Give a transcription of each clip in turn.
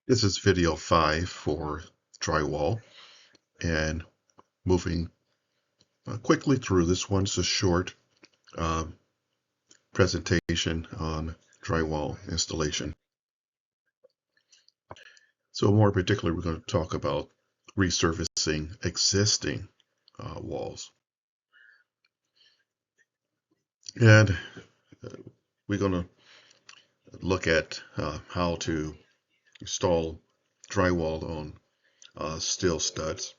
This is video 5 for drywall, and moving quickly through this one. It's a short uh, presentation on drywall installation. So more particularly, we're going to talk about resurfacing existing walls. And we're going to look at how to install drywall on steel studs.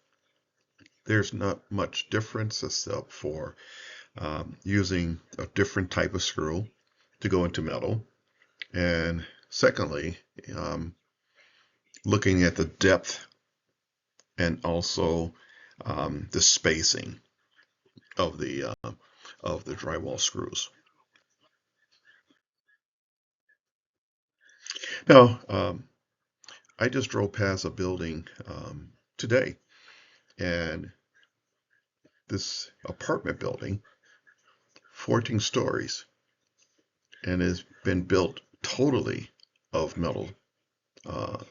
There's not much difference except for using a different type of screw to go into metal. And secondly, looking at the depth and also the spacing of the drywall screws. Now, I just drove past a building today, and this apartment building, 14 stories, and has been built totally of metal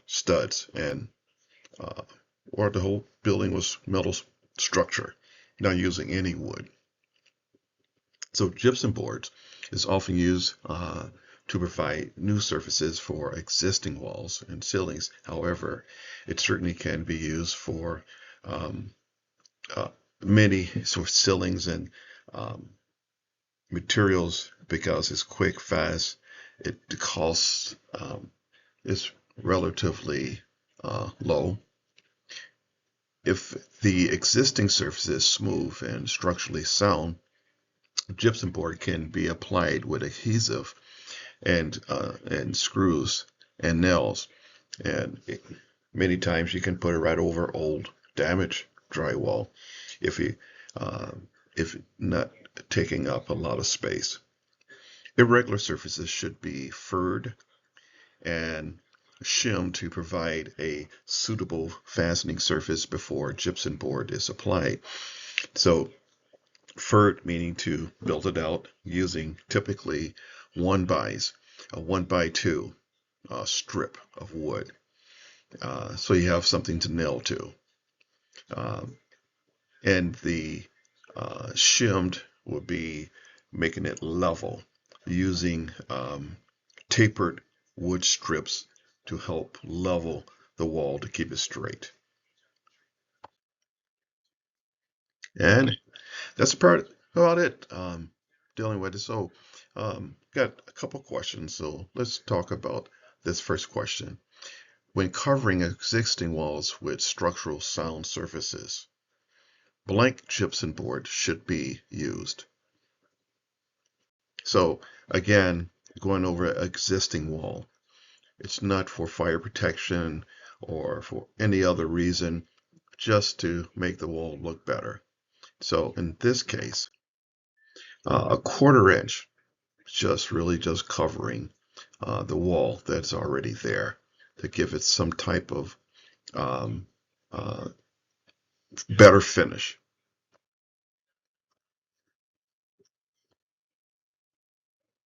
studs, and or the whole building was metal structure, not using any wood. So gypsum boards is often used to provide new surfaces for existing walls and ceilings. However, it certainly can be used for many sort of ceilings and materials because it's quick, fast. The cost is relatively low. If the existing surface is smooth and structurally sound, gypsum board can be applied with adhesive and screws and nails, and many times you can put it right over old damaged drywall if not taking up a lot of space. Irregular surfaces should be furred and shimmed to provide a suitable fastening surface before gypsum board is applied. So furred meaning to build it out using typically a 1x2 strip of wood. So you have something to nail to. And the shimmed would be making it level using tapered wood strips to help level the wall to keep it straight. And that's about it dealing with it. So got a couple questions, so let's talk about this first question. When covering existing walls with structural sound surfaces, blank gypsum board should be used. So again, going over an existing wall, it's not for fire protection or for any other reason, just to make the wall look better. So in this case, a 1/4 inch, just covering the wall that's already there to give it some type of better finish.